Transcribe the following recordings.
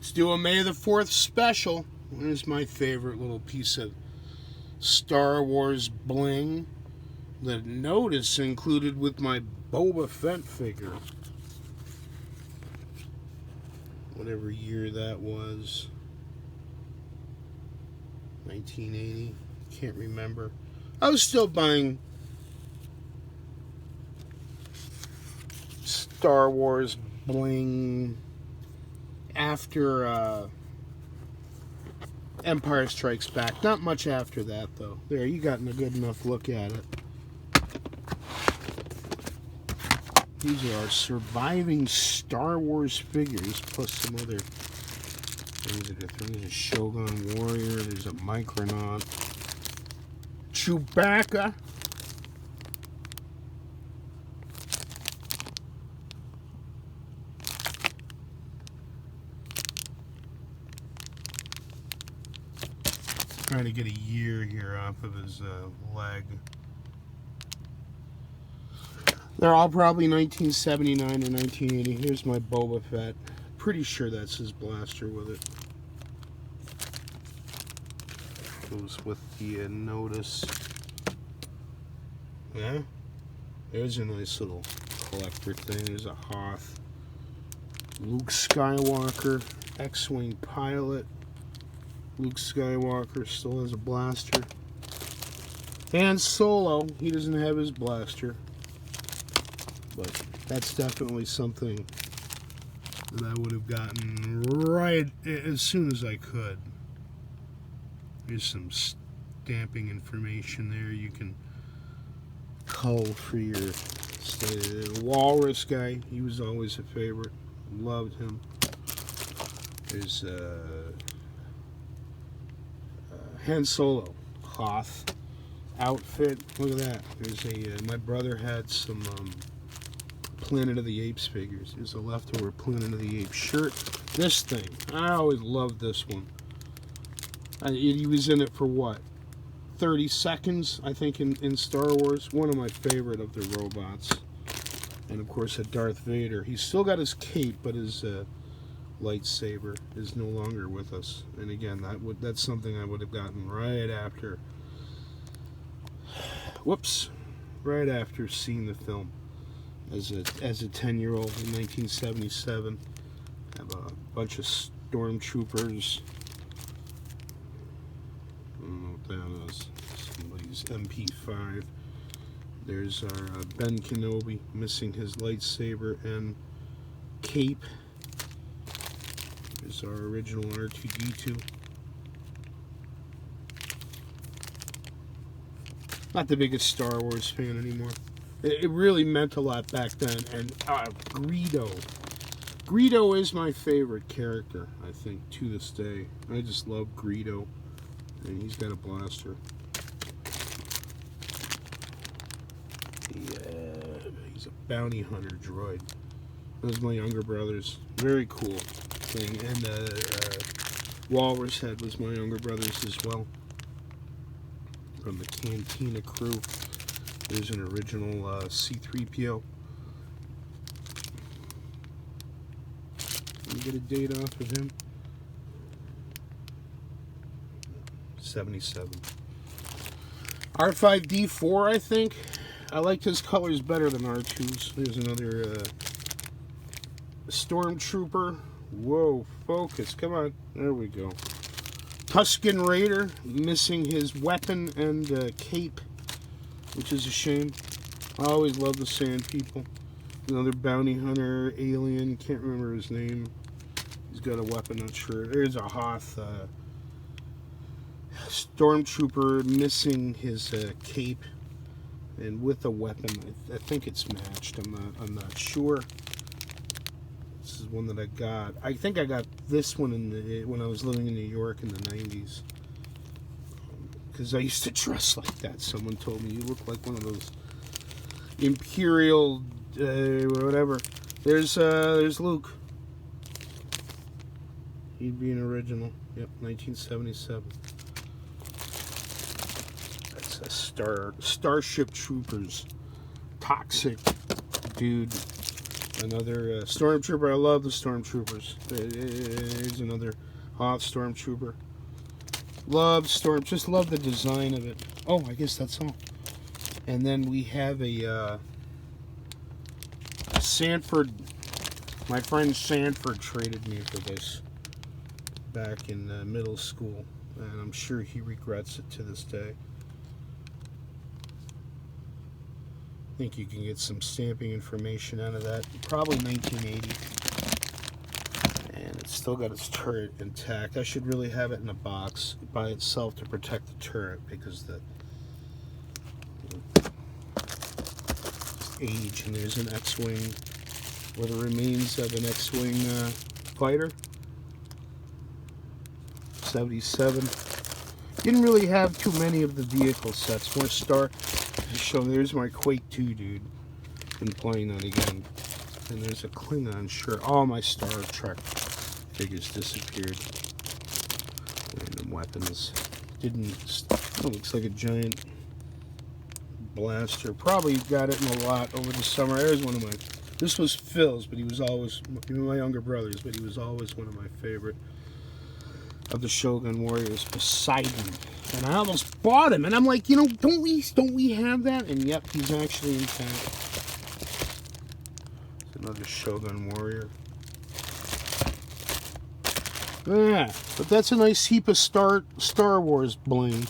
Let's do a May the 4th special. Here's my favorite little piece of Star Wars bling that notice included with my Boba Fett figure. Whatever year that was. 1980. Can't remember. I was still buying Star Wars bling after Empire Strikes Back. Not much after that, though. There, you gotten a good enough look at it. These are our surviving Star Wars figures, plus some other things that are thrown. There's a Shogun Warrior, there's a Micronaut, Chewbacca, trying to get a year here off of his leg. They're all probably 1979 or 1980. Here's my Boba Fett. Pretty sure that's his blaster with it. Goes with the notice. Yeah? There's a nice little collector thing. There's a Hoth. Luke Skywalker. X-Wing pilot. Luke Skywalker still has a blaster. Han Solo. He doesn't have his blaster. But that's definitely something that I would have gotten right as soon as I could. There's some stamping information there. You can cull for your Walrus guy. He was always a favorite. Loved him. There's Han Solo Hoth outfit. Look at that. There's a my brother had some Planet of the Apes figures. There's a leftover Planet of the Apes shirt. This thing, I always loved this one. He was in it for what? 30 seconds, I think, in Star Wars. One of my favorite of the robots. And of course, a Darth Vader. He's still got his cape, but his lightsaber is no longer with us. And again, that's something I would have gotten right after. Whoops. Right after seeing the film. As a 10-year-old in 1977, have a bunch of stormtroopers. I don't know what that is. Somebody's MP5. There's our Ben Kenobi missing his lightsaber and cape. There's our original R2-D2. Not the biggest Star Wars fan anymore. It really meant a lot back then. And Greedo. Greedo is my favorite character, I think, to this day. I just love Greedo. And he's got a blaster. He's a bounty hunter droid. Those are my younger brothers. Very cool thing. And Walrus Head was my younger brothers as well. From the Cantina crew. There's an original C-3PO. Let me get a date off of him. 77. R5-D4, I think. I liked his colors better than R2's. There's another Stormtrooper. Whoa, focus. Come on. There we go. Tusken Raider, missing his weapon and cape, which is a shame. I always love the Sand People. Another bounty hunter, alien, can't remember his name. He's got a weapon, not sure. There's a Hoth Stormtrooper missing his cape and with a weapon. I think it's matched. I'm not sure. This is one that I got. I think I got this one when I was living in New York in the 90s. Because I used to dress like that. Someone told me, you look like one of those Imperial, whatever. There's Luke. He'd be an original. Yep, 1977. That's a Starship Troopers. Toxic dude. Another Stormtrooper. I love the Stormtroopers. There's another Hoth Stormtrooper. Just love the design of it. Oh, I guess that's all. And then we have a Sanford. My friend Sanford traded me for this back in middle school, and I'm sure he regrets it to this day. I think you can get some stamping information out of that. Probably 1980. And it's still got its turret intact. I should really have it in a box by itself to protect the turret, because the age. And there's an X-Wing, or the remains of an X-Wing fighter. 77. Didn't really have too many of the vehicle sets. More Star. Show, there's my Quake 2 dude. Been playing that again. And there's a Klingon shirt. All my Star Trek figures disappeared. Random weapons. Oh, looks like a giant blaster. Probably got it in a lot over the summer. There's one of my. This was Phil's, but he was always my younger brother's, but he was always one of my favorite of the Shogun Warriors, Poseidon. And I almost bought him, and I'm like, don't we have that? And yep, he's actually intact. Another Shogun Warrior. Yeah, but that's a nice heap of Star Wars bling.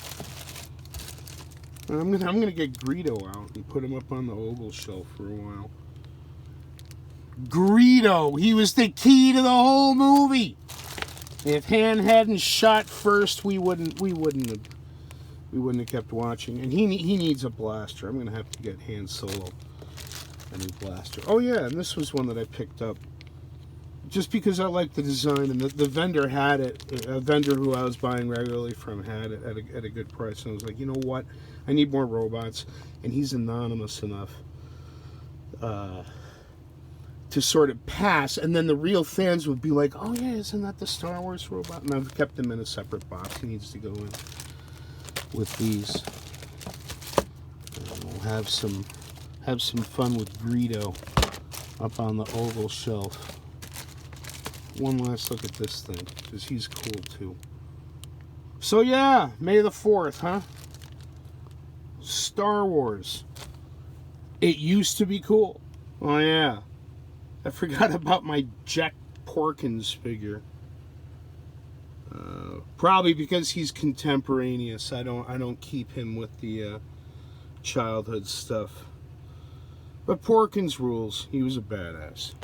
And I'm gonna get Greedo out and put him up on the oval shelf for a while. Greedo, he was the key to the whole movie. If Han hadn't shot first, we wouldn't have kept watching. And he needs a blaster. I'm gonna have to get Han Solo a new blaster. Oh yeah, and this was one that I picked up just because I liked the design, and the vendor had it. A vendor who I was buying regularly from had it at a good price, and I was like, you know what? I need more robots, and he's anonymous enough to sort of pass, and then the real fans would be like, oh yeah, isn't that the Star Wars robot? And I've kept him in a separate box. He needs to go in with these. And we'll have some fun with Greedo up on the oval shelf. One last look at this thing, because he's cool too. So yeah, May the 4th, huh? Star Wars. It used to be cool. Oh yeah. I forgot about my Jack Porkins figure. Probably because he's contemporaneous. I don't keep him with the childhood stuff. But Porkins rules. He was a badass.